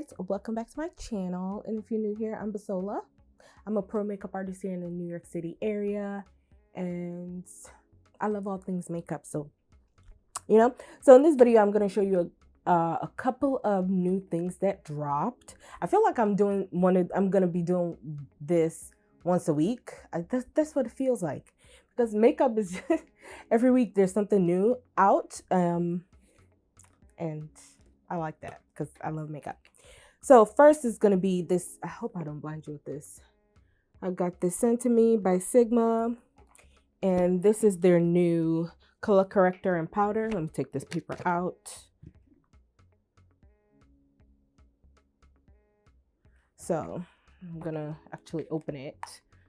guys, welcome back to my channel. And if you're new here, I'm Bisola. I'm a pro makeup artist here in the New York City area, and I love all things makeup. So in this video I'm going to show you a couple of new things that dropped. I feel like I'm going to be doing this once a week. That's what it feels like, because makeup is every week there's something new out, and I like that because I love makeup. So first is going to be this. I hope I don't blind you with this. I got this sent to me by Sigma, and this is their new color corrector and powder. Let me take this paper out. So I'm going to actually open it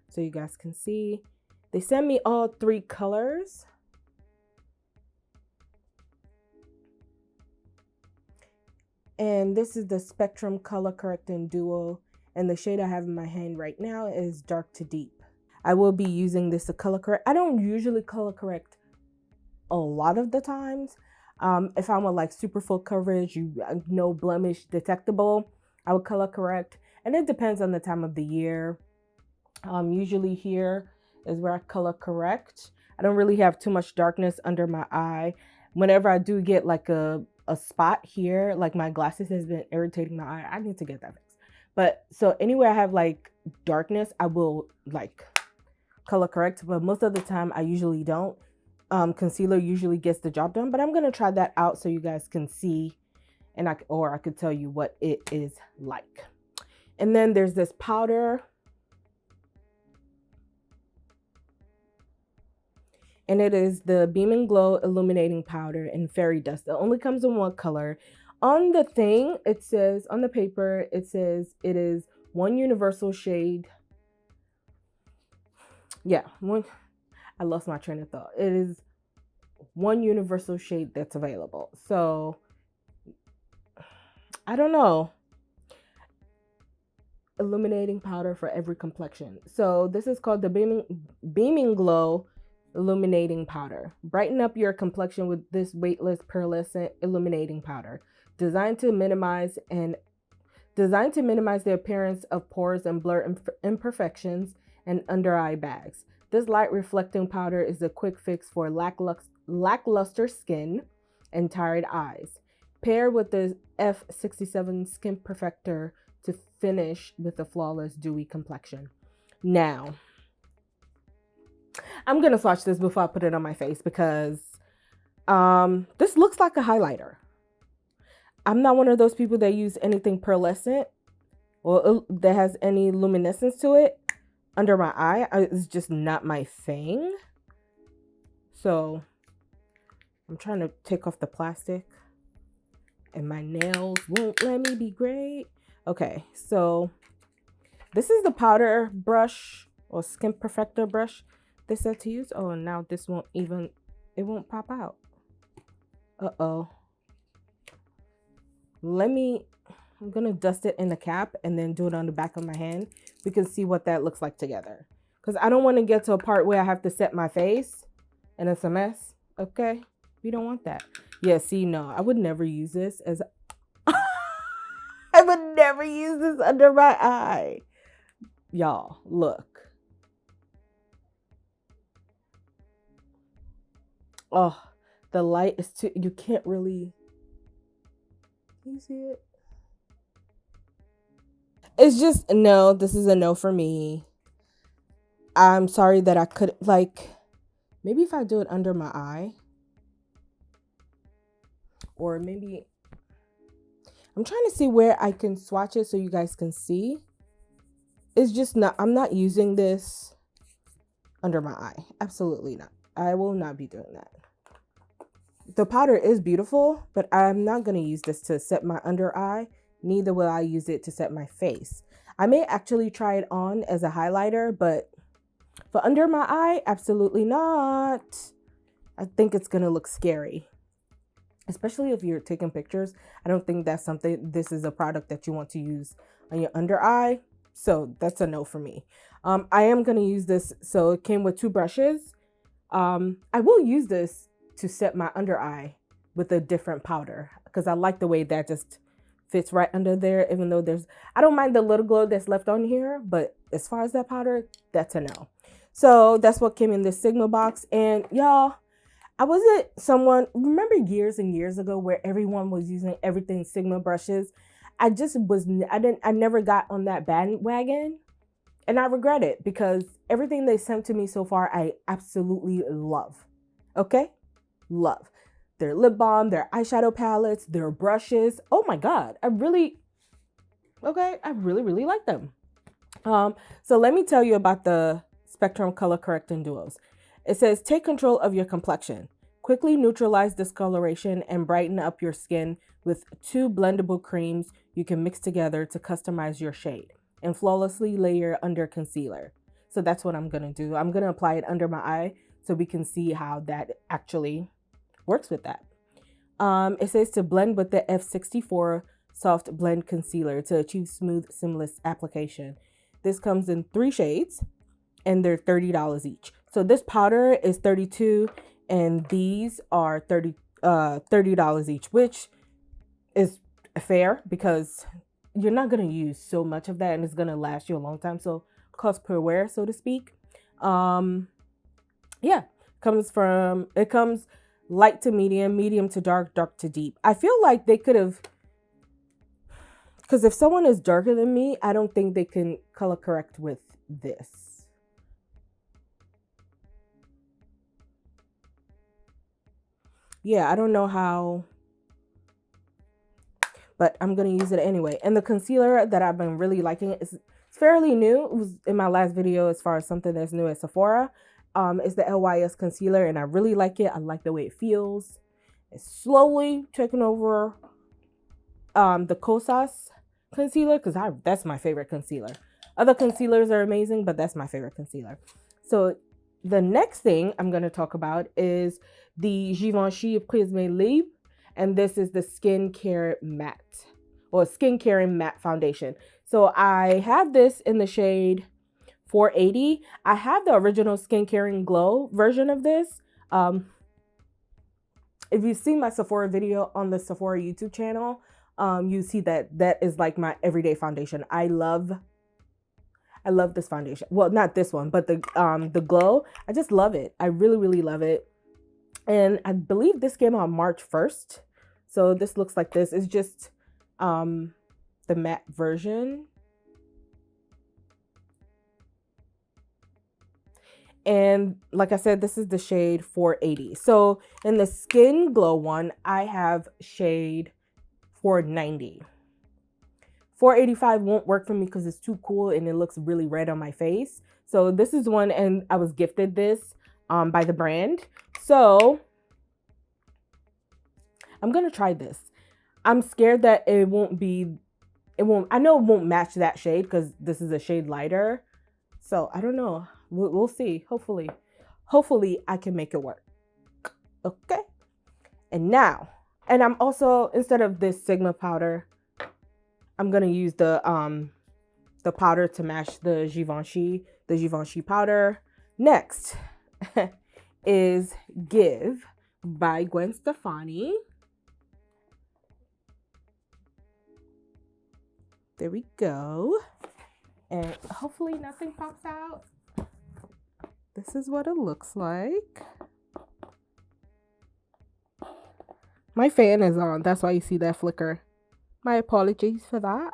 so you guys can see. They sent me all 3 colors. And this is the Spectrum Color Correcting Duo, and the shade I have in my hand right now is Dark to Deep. I will be using this to color correct. I don't usually color correct a lot of the times. If I want like super full coverage, no blemish detectable, I would color correct. And it depends on the time of the year. Usually here is where I color correct. I don't really have too much darkness under my eye. Whenever I do get like a spot here, like my glasses has been irritating my eye, I need to get that fixed. But so anywhere I have like darkness, I will like color correct, but most of the time I usually don't. Concealer usually gets the job done, but I'm gonna try that out so you guys can see, and I could tell you what it is like. And then there's this powder, and it is the Beam and Glow Illuminating Powder in Fairy Dust. It only comes in 1 color. On the thing, it says, on the paper, it says it is 1 universal shade. Yeah, I lost my train of thought. It is 1 universal shade that's available. So, I don't know. Illuminating powder for every complexion. So, this is called the Beaming Glow Illuminating Powder. Brighten up your complexion with this weightless pearlescent illuminating powder, designed to minimize the appearance of pores and blur imperfections and under eye bags. This light reflecting powder is a quick fix for lackluster skin and tired eyes. Pair with the F67 Skin Perfector to finish with a flawless dewy complexion. Now, I'm gonna swatch this before I put it on my face, because this looks like a highlighter. I'm not one of those people that use anything pearlescent or that has any luminescence to it under my eye. It's just not my thing. So I'm trying to take off the plastic, and my nails won't let me be great. Okay, so this is the powder brush or Skin Perfector brush they said to use. Oh, and now this won't won't pop out. Uh-oh. I'm gonna dust it in the cap and then do it on the back of my hand. We can see what that looks like together, because I don't want to get to a part where I have to set my face and it's a mess. Okay, we don't want that. Yeah, see, no, I would never use this as I would never use this under my eye. Y'all, look. Oh, the light is too, you can't really, can you see it? It's just, no, this is a no for me. I'm sorry that I could, like, maybe if I do it under my eye, or maybe, I'm trying to see where I can swatch it so you guys can see. It's just not, I'm not using this under my eye. Absolutely not. I will not be doing that. The powder is beautiful, but I'm not going to use this to set my under eye. Neither will I use it to set my face. I may actually try it on as a highlighter, but for under my eye, absolutely not. I think it's going to look scary, especially if you're taking pictures. I don't think that's something, this is a product that you want to use on your under eye. So that's a no for me. I am going to use this. So it came with 2 brushes. I will use this to set my under eye with a different powder, because I like the way that just fits right under there, even though I don't mind the little glow that's left on here, but as far as that powder, that's a no. So that's what came in this Sigma box. And y'all, I wasn't someone, remember years and years ago where everyone was using everything Sigma brushes? I never got on that bandwagon, and I regret it because everything they sent to me so far, I absolutely love. Okay? Love. Their lip balm, their eyeshadow palettes, their brushes. Oh my God. I really like them. So let me tell you about the Spectrum Color Correcting Duos. It says, take control of your complexion. Quickly neutralize discoloration and brighten up your skin with 2 blendable creams you can mix together to customize your shade and flawlessly layer under concealer. So that's what I'm gonna do. I'm gonna apply it under my eye so we can see how that actually works with that. It says to blend with the F64 Soft Blend Concealer to achieve smooth, seamless application. This comes in 3 shades and they're $30 each. So this powder is $32 and these are $30 each, which is fair because you're not going to use so much of that and it's going to last you a long time. So cost per wear, so to speak. Yeah, it comes light to medium, medium to dark, dark to deep. I feel like they could have, because if someone is darker than me, I don't think they can color correct with this. Yeah, I don't know how, but I'm going to use it anyway. And the concealer that I've been really liking is fairly new. It was in my last video as far as something that's new at Sephora. It's the LYS concealer and I really like it. I like the way it feels. It's slowly taking over the Kosas concealer because that's my favorite concealer. Other concealers are amazing, but that's my favorite concealer. So the next thing I'm going to talk about is the Givenchy Prisme Libre, and this is the skincare matte or skincare matte foundation. So I have this in the shade 480. I have the original Skincare and Glow version of this. If you've seen my Sephora video on the Sephora YouTube channel, you see that is like my everyday foundation. I love this foundation. Well, not this one, but the Glow. I just love it. I really love it. And I believe this came out March 1st. So this looks like this. It's just the matte version. And like I said, this is the shade 480. So in the Skin Glow one, I have shade 490. 485 won't work for me because it's too cool and it looks really red on my face. So this is one, and I was gifted this by the brand. So I'm going to try this. I'm scared that I know it won't match that shade because this is a shade lighter. So I don't know. We'll see. Hopefully I can make it work. Okay. And I'm also, instead of this Sigma powder, I'm going to use the powder to match the Givenchy powder. Next is Give by Gwen Stefani. There we go. And hopefully nothing pops out. This is what it looks like. My fan is on. That's why you see that flicker. My apologies for that.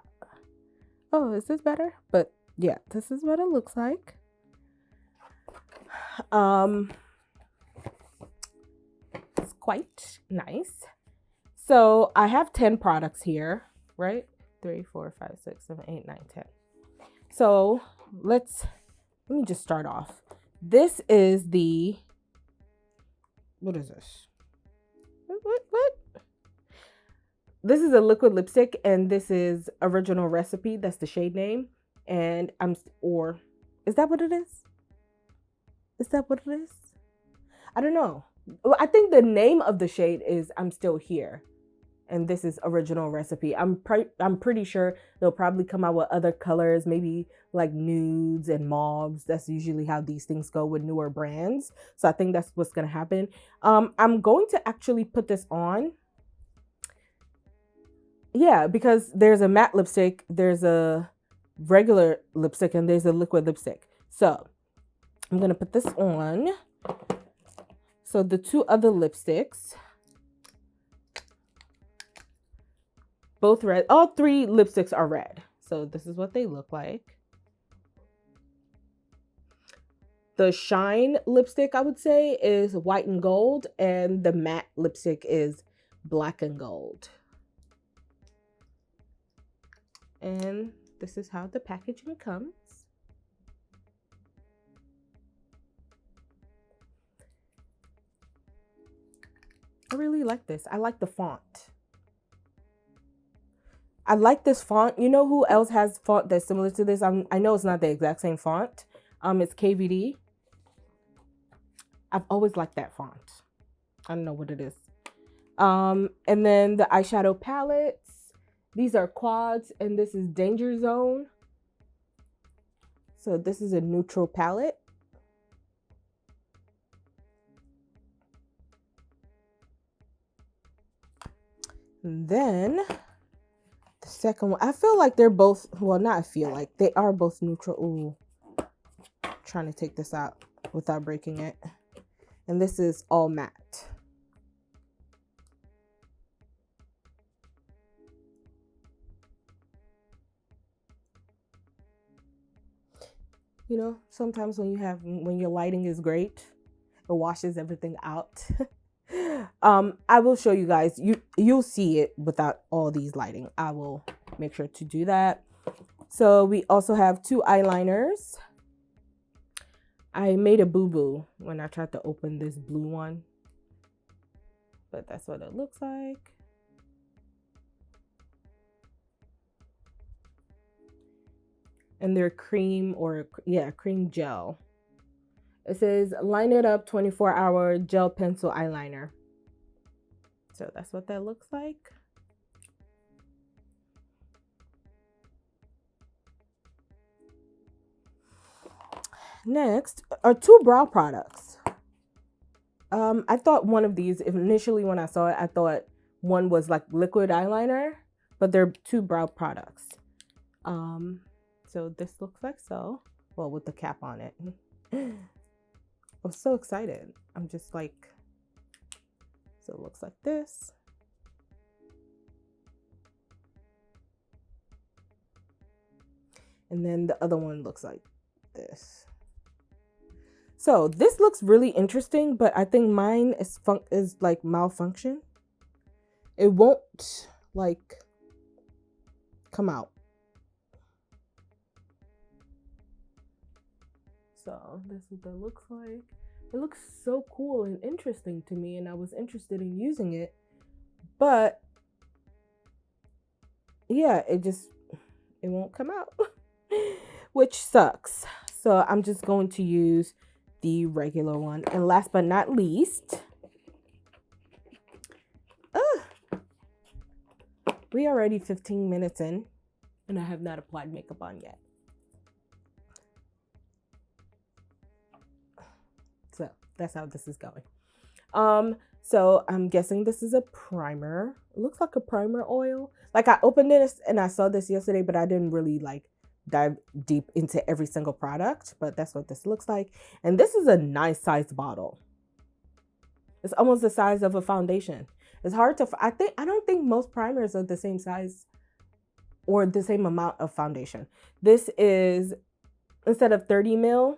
Oh, is this better? But yeah, this is what it looks like. It's quite nice. So I have 10 products here, right? 3, 4, 5, 6, 7, 8, 9, 10. So let me just start off. This is what is this? What? This is a liquid lipstick, and this is Original Recipe. That's the shade name. And is that what it is? Is that what it is? I don't know. I think the name of the shade is I'm Still Here. And this is Original Recipe. I'm pretty sure they'll probably come out with other colors, maybe like nudes and mauves. That's usually how these things go with newer brands. So I think that's what's going to happen. I'm going to actually put this on. Yeah, because there's a matte lipstick, there's a regular lipstick, and there's a liquid lipstick. So I'm gonna put this on. So the two other lipsticks, both red. All three lipsticks are red. So this is what they look like. The shine lipstick, I would say, is white and gold, and the matte lipstick is black and gold. And this is how the packaging comes. I really like this. I like the font. I like this font. You know who else has font that's similar to this? I know it's not the exact same font. It's KVD. I've always liked that font. I don't know what it is. And then the eyeshadow palettes. These are quads, and this is Danger Zone. So this is a neutral palette. And then the second one, I feel like they're both, well, not I feel like, they are both neutral. Ooh, trying to take this out without breaking it. And this is all matte. You know, sometimes when your lighting is great, it washes everything out. I will show you guys. You'll see it without all these lighting. I will make sure to do that. So we also have two eyeliners. I made a boo-boo when I tried to open this blue one, but that's what it looks like. And they're cream cream gel. It says line it up 24-hour gel pencil eyeliner. So that's what that looks like. Next are two brow products. I thought one of these, initially when I saw it, I thought one was like liquid eyeliner, but they're two brow products. So this looks like so, well, with the cap on it. I'm so excited. I'm just like, so it looks like this. And then the other one looks like this. So this looks really interesting, but I think mine is like malfunction. It won't like come out. So this is what it looks like. It looks so cool and interesting to me, and I was interested in using it, but yeah, it won't come out, which sucks. So I'm just going to use the regular one. And last but not least, we are already 15 minutes in, and I have not applied makeup on yet. So that's how this is going. So I'm guessing this is a primer. It looks like a primer oil. Like I opened this and I saw this yesterday, but I didn't really like dive deep into every single product, but that's what this looks like. And this is a nice size bottle. It's almost the size of a foundation. It's hard to, I don't think most primers are the same size or the same amount of foundation. This is, instead of 30 ml,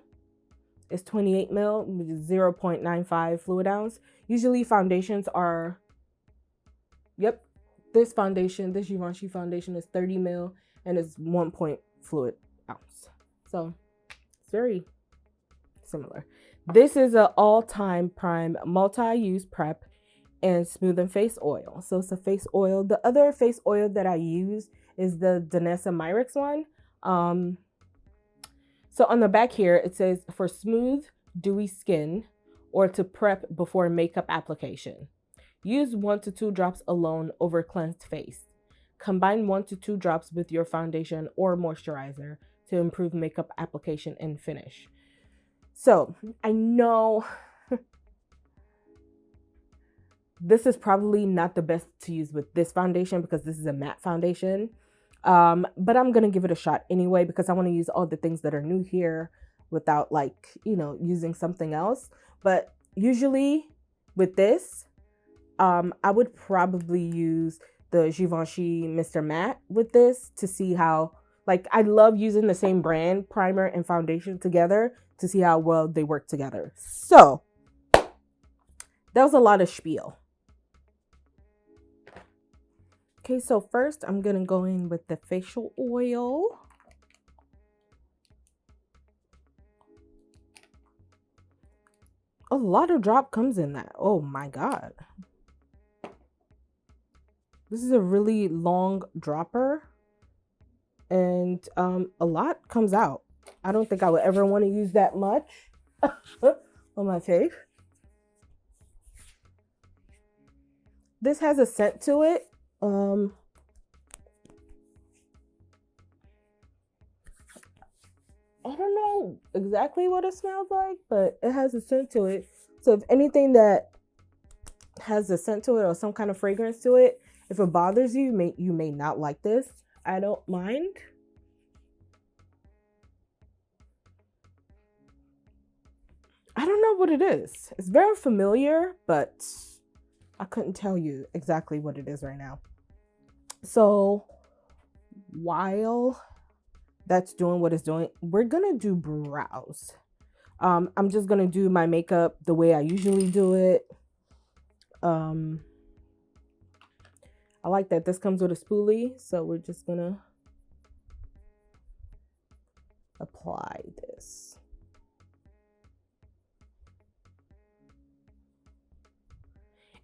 it's 28 ml, 0.95 fluid ounce. Usually foundations are, this Givenchy foundation is 30 ml and it's 1 fluid ounce. So it's very similar. This is an all-time prime multi-use prep and smoothing face oil. So it's a face oil. The other face oil that I use is the Danessa Myricks one. So on the back here, it says for smooth, dewy skin or to prep before makeup application. Use 1 to 2 drops alone over cleansed face. Combine 1 to 2 drops with your foundation or moisturizer to improve makeup application and finish. So I know This is probably not the best to use with this foundation because this is a matte foundation. But I'm going to give it a shot anyway because I want to use all the things that are new here without like, you know, using something else. But usually with this, I would probably use the Givenchy Mr. Matte with this to see how, like, I love using the same brand primer and foundation together to see how well they work together. So that was a lot of spiel. Okay, so first I'm gonna go in with the facial oil. A lot of drop comes in that. Oh my God. This is a really long dropper and a lot comes out. I don't think I would ever want to use that much on my face. This has a scent to it. I don't know exactly what it smells like, but it has a scent to it. So if anything that has a scent to it or some kind of fragrance to it, if it bothers you, you may not like this. I don't mind. I don't know what it is. It's very familiar, but I couldn't tell you exactly what it is right now. So while that's doing what it's doing, we're gonna do brows. I'm just gonna do my makeup the way I usually do it. I like that this comes with a spoolie, so we're just gonna apply this.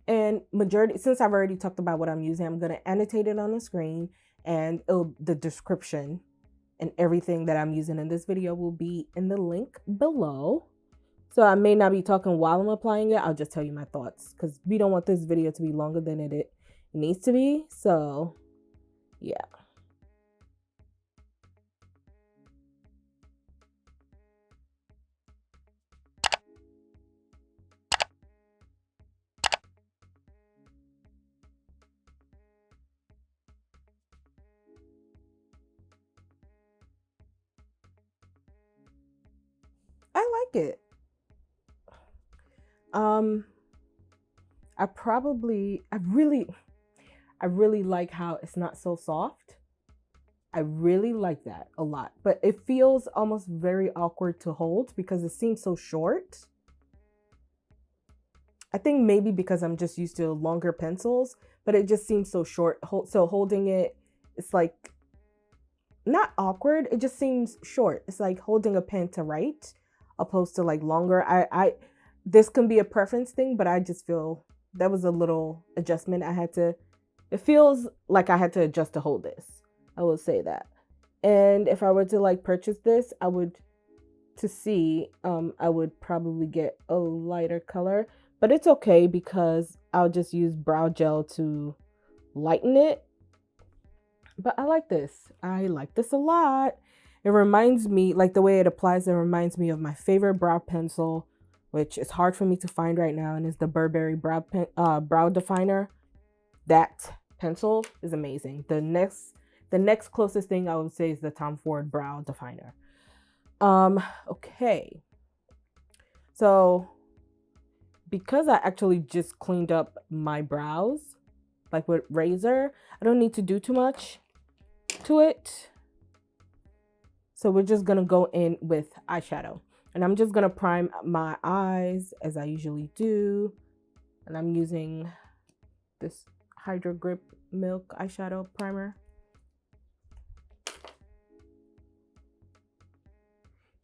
And majority, since I've already talked about what I'm using, I'm gonna annotate it on the screen, and the description and everything that I'm using in this video will be in the link below. So I may not be talking while I'm applying it. I'll just tell you my thoughts because we don't want this video to be longer than it needs to be. So yeah. I like it. I really like how it's not so soft. I really like that a lot, but it feels almost very awkward to hold because it seems so short. I think maybe because I'm just used to longer pencils, but it just seems so short. So holding it, it's like not awkward. It just seems short. It's like holding a pen to write opposed to like longer. This can be a preference thing, but I just feel that was a little adjustment I had to. It feels like I had to adjust to hold this. I will say that. And if I were to like purchase this, I would probably get a lighter color, but it's okay because I'll just use brow gel to lighten it. But I like this. I like this a lot. It reminds me, like the way it applies, it reminds me of my favorite brow pencil, which is hard for me to find right now, and is the Burberry brow definer. That pencil is amazing. The next closest thing I would say is the Tom Ford brow definer. Okay. So because I actually just cleaned up my brows, like with razor, I don't need to do too much to it. So we're just gonna go in with eyeshadow, and I'm just gonna prime my eyes as I usually do. And I'm using this Hydro Grip Milk eyeshadow primer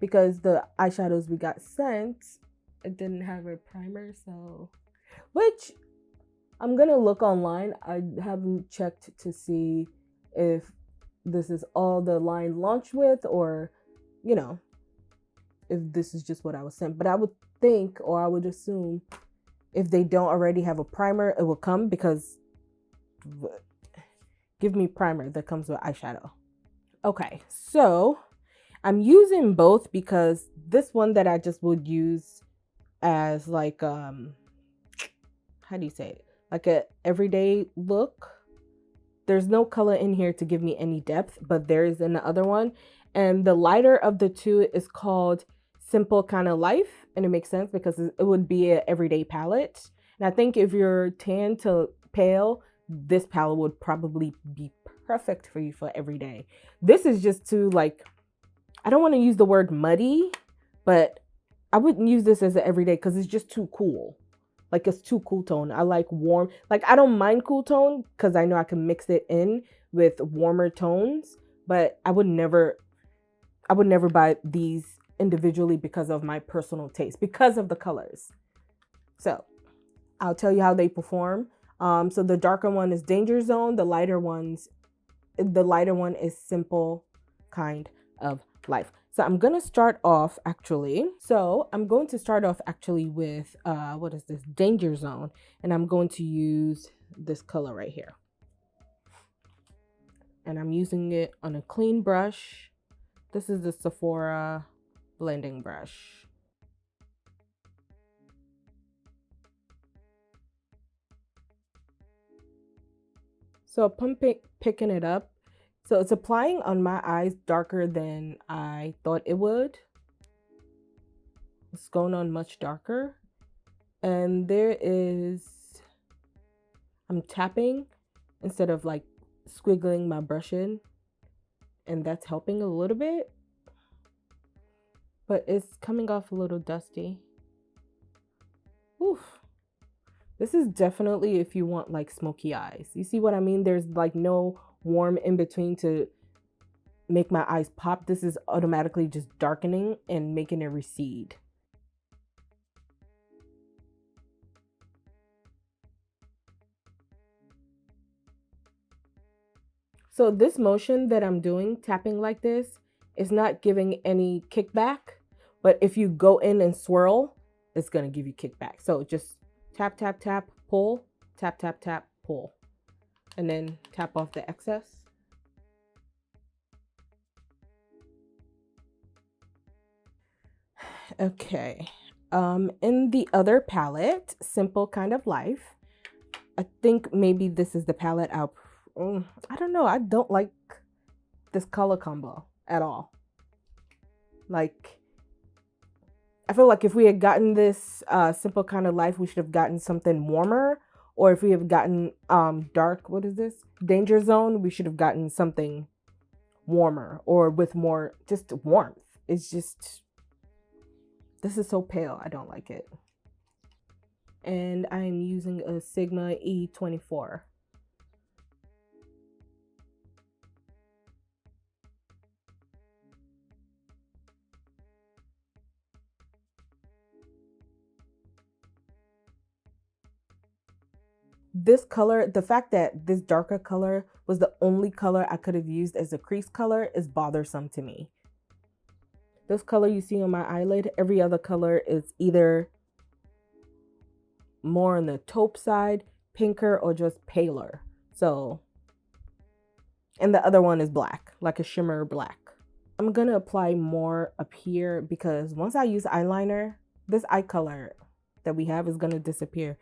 because the eyeshadows we got sent, it didn't have a primer, so which I'm gonna look online. I haven't checked to see if this is all the line launched with, or you know, if this is just what I was sent. But I would think, or I would assume, if they don't already have a primer, it will come, because give me primer that comes with eyeshadow. Okay, so I'm using both because this one that I just would use as like how do you say it, like a everyday look. There's no color in here to give me any depth, but there is in the other one. And the lighter of the two is called Simple Kind of Life. And it makes sense because it would be an everyday palette. And I think if you're tan to pale, this palette would probably be perfect for you for every day. This is just too, like, I don't want to use the word muddy, but I wouldn't use this as an everyday because it's just too cool. Like, it's too cool tone. I like warm. Like, I don't mind cool tone because I know I can mix it in with warmer tones, but I would never buy these individually because of my personal taste, because of the colors. So I'll tell you how they perform. So the darker one is Danger Zone. The lighter one is Simple Kind of Life. So I'm going to start off actually. With, what is this? Danger Zone. And I'm going to use this color right here. And I'm using it on a clean brush. This is the Sephora blending brush. So I'm picking it up. So it's applying on my eyes darker than I thought it would. It's going on much darker. And I'm tapping instead of like squiggling my brush in. And that's helping a little bit. But it's coming off a little dusty. Oof. This is definitely if you want like smoky eyes. You see what I mean? There's like no warm in between to make my eyes pop. This is automatically just darkening and making it recede. So this motion that I'm doing, tapping like this, is not giving any kickback. But if you go in and swirl, it's going to give you kickback. So just tap, tap, tap, pull, tap, tap, tap, pull. And then tap off the excess. Okay. In the other palette, Simple Kind of Life, I think maybe this is the palette I don't know. I don't like this color combo at all. Like, I feel like if we had gotten this Simple Kind of Life, we should have gotten something warmer. Or if we have gotten dark, what is this? Danger Zone, we should have gotten something warmer or with more just warmth. It's just, this is so pale. I don't like it. And I'm using a Sigma E24. This color, the fact that this darker color was the only color I could have used as a crease color is bothersome to me. This color you see on my eyelid, every other color is either more on the taupe side, pinker, or just paler. So, and the other one is black, like a shimmer black. I'm gonna apply more up here because once I use eyeliner, this eye color that we have is gonna disappear.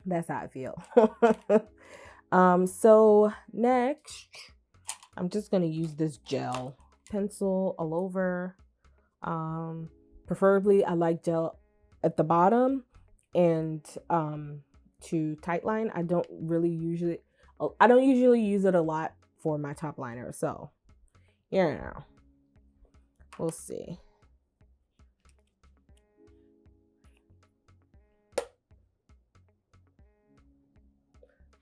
That's how I feel. So next, I'm just gonna use this gel pencil all over. Preferably I like gel at the bottom and to tight line. I don't usually use it a lot for my top liner. So yeah, we'll see.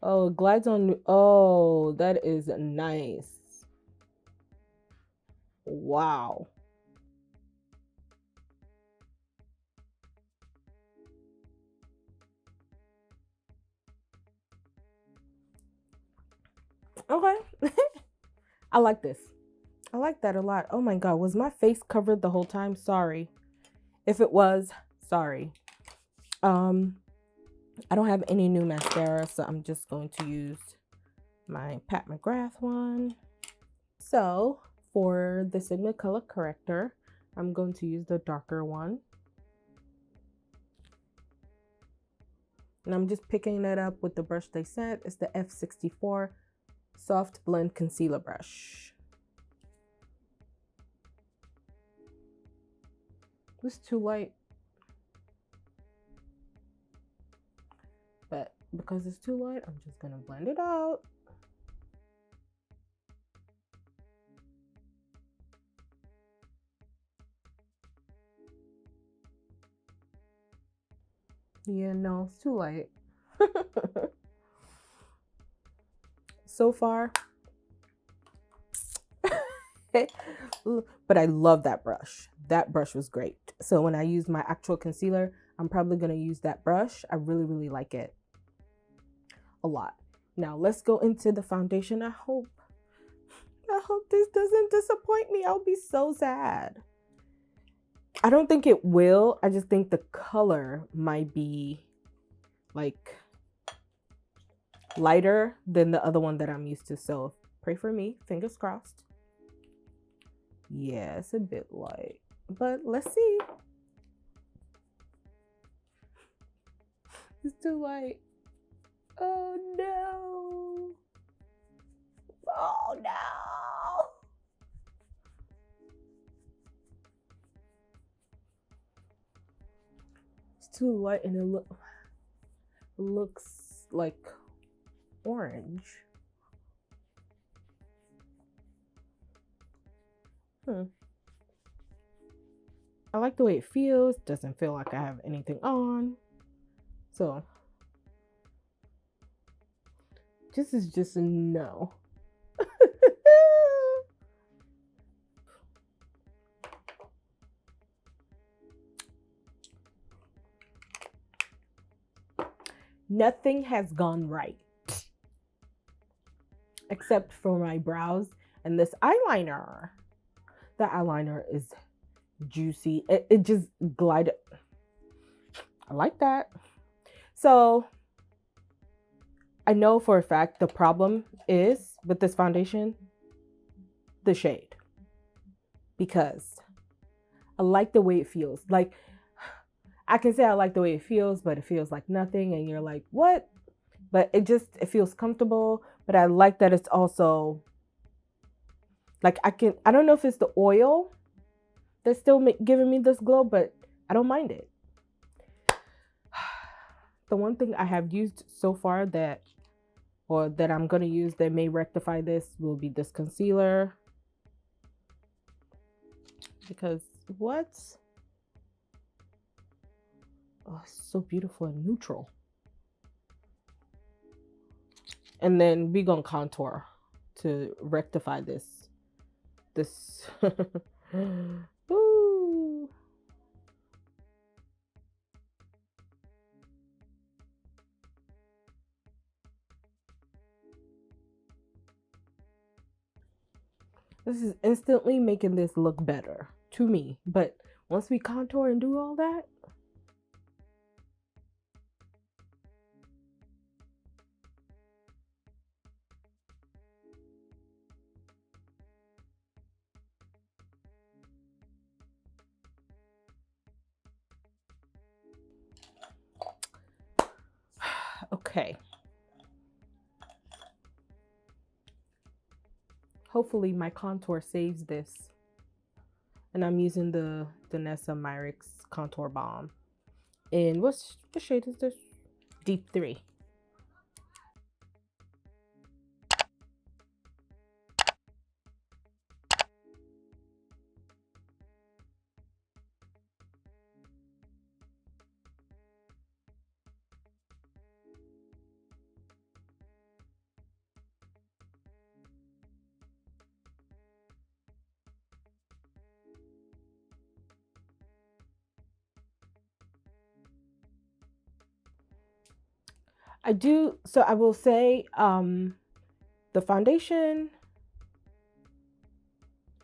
Oh, it glides on. Oh, that is nice. Wow. Okay. I like this. I like that a lot. Oh my God, was my face covered the whole time? Sorry. If it was, sorry. I don't have any new mascara, so I'm just going to use my Pat McGrath one. So for the Sigma color corrector, I'm going to use the darker one. And I'm just picking it up with the brush they sent. It's the F64 Soft Blend Concealer Brush. It's too light. But because it's too light, I'm just gonna blend it out. Yeah, no, it's too light. So far. But I love that brush. That brush was great. So when I use my actual concealer, I'm probably going to use that brush. I really, really like it a lot. Now let's go into the foundation. I hope this doesn't disappoint me. I'll be so sad. I don't think it will. I just think the color might be like lighter than the other one that I'm used to. So pray for me, fingers crossed. Yeah, it's a bit light, but let's see. It's too light. Oh no. Oh no. It's too light and it looks like orange. I like the way it feels. Doesn't feel like I have anything on. So this is just a no. Nothing has gone right. Except for my brows and this eyeliner. The eyeliner is juicy. It just glided. I like that. So I know for a fact the problem is with this foundation, the shade. Because I like the way it feels. Like, I can say I like the way it feels, but it feels like nothing. And you're like, what? But it feels comfortable. But I like that it's also like I don't know if it's the oil that's still giving me this glow, but I don't mind it. The one thing I have used so far that I'm going to use that may rectify this will be this concealer. Because what? Oh, it's so beautiful and neutral. And then we're going to contour to rectify this. Ooh. This is instantly making this look better to me. But once we contour and do all that, okay. Hopefully my contour saves this. And I'm using the Danessa Myrix Contour Balm. And what shade is this? Deep 3. I will say the foundation,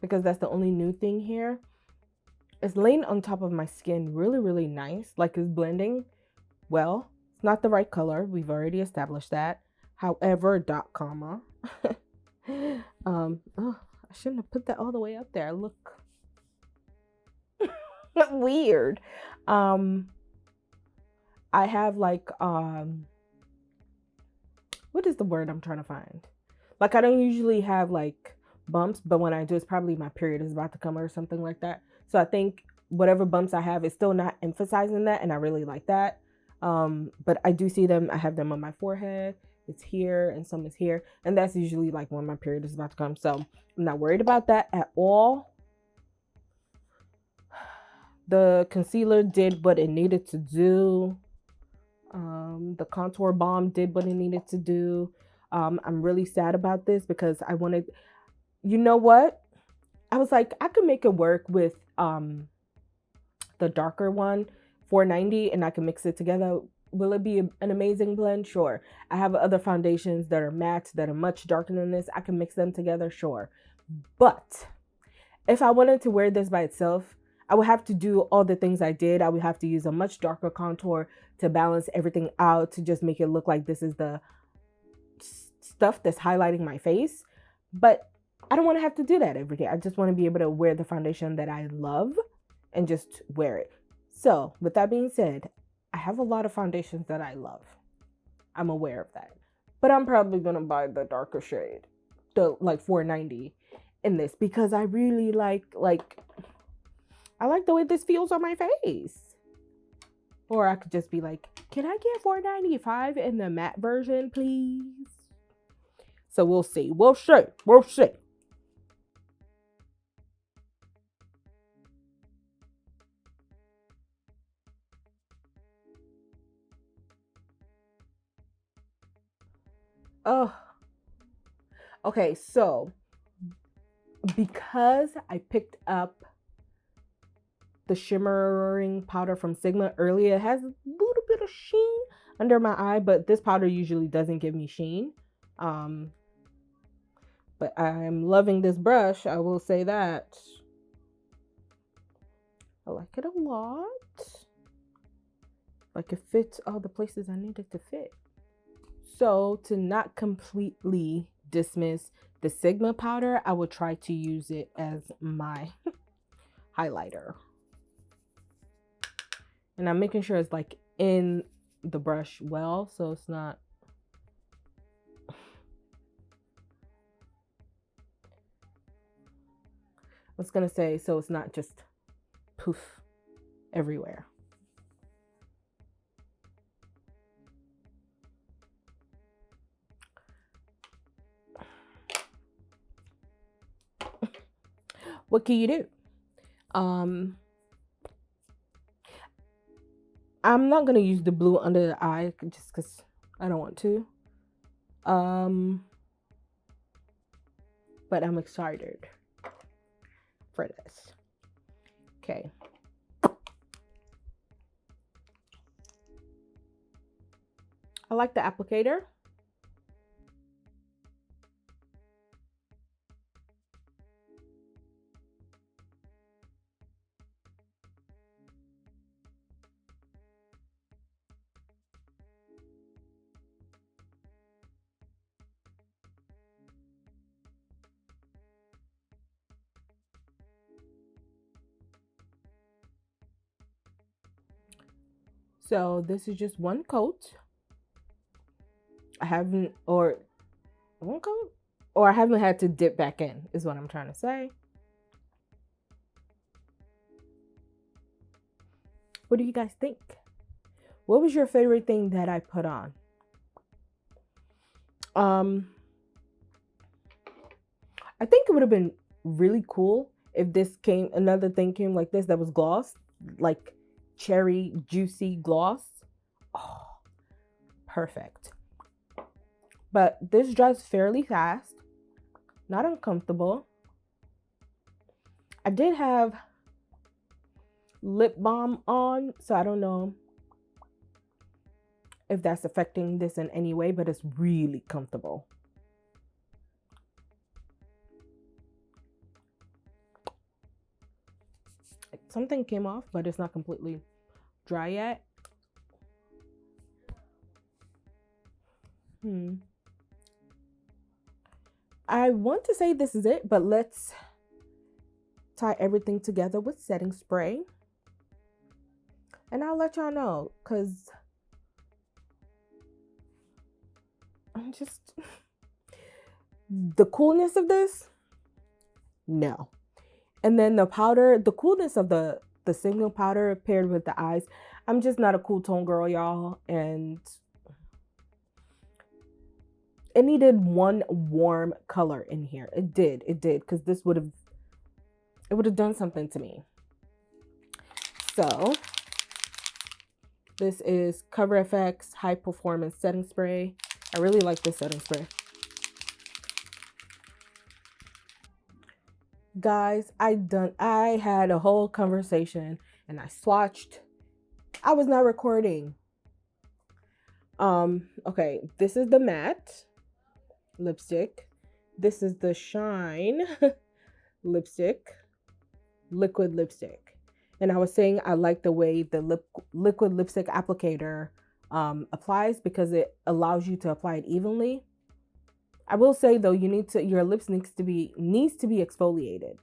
because that's the only new thing here, is laying on top of my skin really, really nice. Like, it's blending well. It's not the right color. We've already established that. However, dot comma. Oh, I shouldn't have put that all the way up there. Look. Weird. I have like what is the word I'm trying to find? Like I don't usually have like bumps, but when I do, it's probably my period is about to come or something like that. So I think whatever bumps I have is still not emphasizing that, and I really like that. But I do see them. I have them on my forehead. It's here, and some is here, and that's usually like when my period is about to come. So I'm not worried about that at all. The concealer did what it needed to do. The contour balm did what it needed to do. I'm really sad about this because I wanted, you know what? I was like, I could make it work with the darker one, 490, and I can mix it together. Will it be an amazing blend? Sure. I have other foundations that are matte that are much darker than this. I can mix them together, sure. But if I wanted to wear this by itself, I would have to do all the things I did. I would have to use a much darker contour to balance everything out, to just make it look like this is the stuff that's highlighting my face. But I don't want to have to do that every day. I just want to be able to wear the foundation that I love and just wear it. So with that being said, I have a lot of foundations that I love. I'm aware of that. But I'm probably going to buy the darker shade, the like 490 in this, because I really like I like the way this feels on my face. Or I could just be like, can I get 495 in the matte version, please? So we'll see. We'll see. We'll see. Oh, okay. So because I picked up the shimmering powder from Sigma earlier, it has a little bit of sheen under my eye, but this powder usually doesn't give me sheen. But I'm loving this brush, I will say that. I like it a lot. Like it fits all the places I need it to fit. So to not completely dismiss the Sigma powder, I will try to use it as my highlighter. And I'm making sure it's like in the brush well, so it's not. I was gonna say, so it's not just poof everywhere. What can you do? I'm not gonna use the blue under the eye just because I don't want to. But I'm excited for this. Okay. I like the applicator. So this is just one coat. I haven't, or one coat? Or I haven't had to dip back in, is what I'm trying to say. What do you guys think? What was your favorite thing that I put on? I think it would have been really cool if another thing came like this that was gloss, like cherry juicy gloss. Oh, perfect. But this dries fairly fast, not uncomfortable. I did have lip balm on, so I don't know if that's affecting this in any way, but it's really comfortable. Something came off, but it's not completely dry yet. I want to say this is it, but let's tie everything together with setting spray. And I'll let y'all know, because I'm just the coolness of this, no. And then the powder, the coolness of the signal powder paired with the eyes. I'm just not a cool tone girl, y'all, and it needed one warm color in here. It did, because this would have done something to me. So this is Cover FX High Performance Setting Spray. I really like this setting spray. Guys, I had a whole conversation and I swatched. I was not recording. Okay, this is the matte lipstick. This is the shine lipstick, liquid lipstick. And I was saying I like the way the liquid lipstick applicator applies, because it allows you to apply it evenly. I will say though, your lips needs to be exfoliated.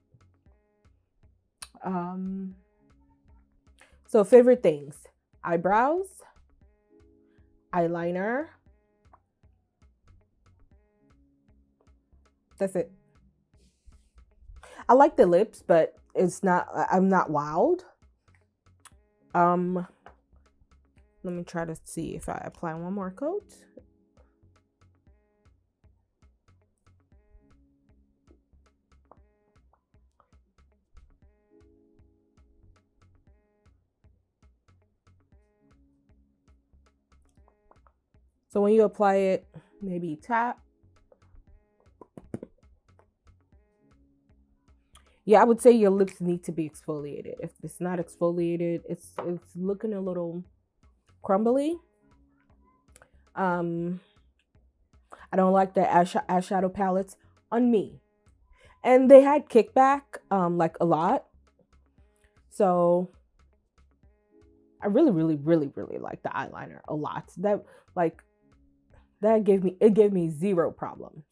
So favorite things: eyebrows, eyeliner. That's it. I like the lips, but I'm not wowed. Let me try to see if I apply one more coat. So when you apply it, maybe tap. Yeah, I would say your lips need to be exfoliated. If it's not exfoliated, it's looking a little crumbly. I don't like the eyeshadow palettes on me. And they had kickback, like a lot. So I really, really, really, really like the eyeliner a lot. That gave me zero problems.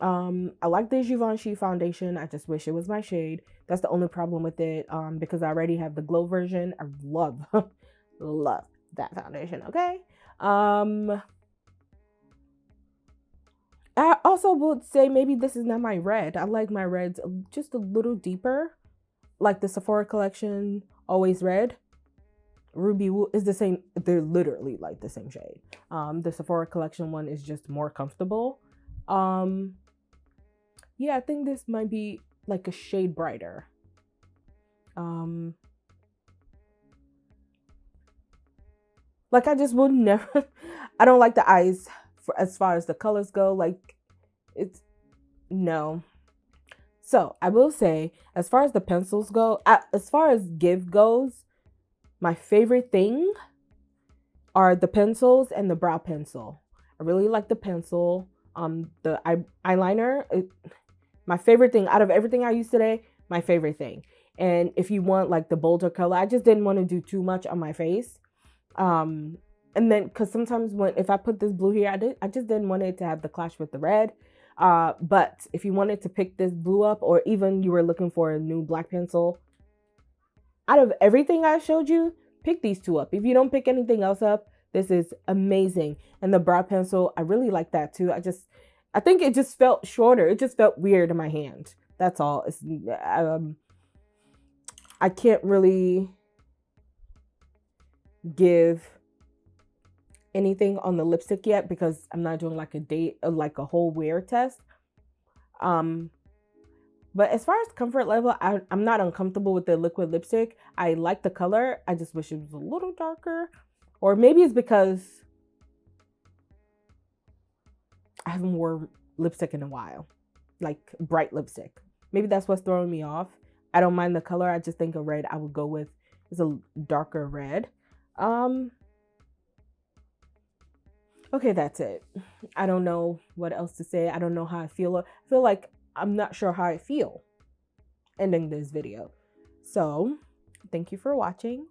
I like the Givenchy foundation. I just wish it was my shade. That's the only problem with it. Because I already have the glow version. I love love that foundation. Okay. I also would say maybe this is not my red. I like my reds just a little deeper, like the Sephora collection Always Red. Ruby Woo is the same. They're literally like the same shade. The Sephora collection one is just more comfortable. Yeah, I think this might be like a shade brighter. Like I just would never, I don't like the eyes as far as the colors go. Like it's, no. So I will say, as far as the pencils go, as far as Give goes, my favorite thing are the pencils and the brow pencil. I really like the pencil. The eyeliner, my favorite thing out of everything I used today, my favorite thing. And if you want like the bolder color, I just didn't want to do too much on my face. And then because sometimes if I put this blue here, I just didn't want it to have the clash with the red. But if you wanted to pick this blue up, or even you were looking for a new black pencil, out of everything I showed you, pick these two up. If you don't pick anything else up, this is amazing. And the brow pencil, I really like that too. I think it just felt shorter. It just felt weird in my hand. That's all. I can't really give anything on the lipstick yet because I'm not doing like a whole wear test. But as far as comfort level, I'm not uncomfortable with the liquid lipstick. I like the color. I just wish it was a little darker. Or maybe it's because I haven't worn lipstick in a while. Like bright lipstick. Maybe that's what's throwing me off. I don't mind the color. I just think a red I would go with is a darker red. Okay, that's it. I don't know what else to say. I don't know how I feel. I feel like I'm not sure how I feel ending this video. So thank you for watching.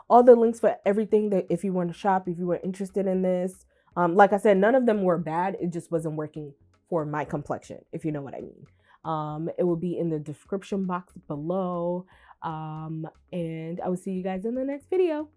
All the links for everything that if you want to shop, if you were interested in this, like I said, none of them were bad. It just wasn't working for my complexion, if you know what I mean. It will be in the description box below. And I will see you guys in the next video.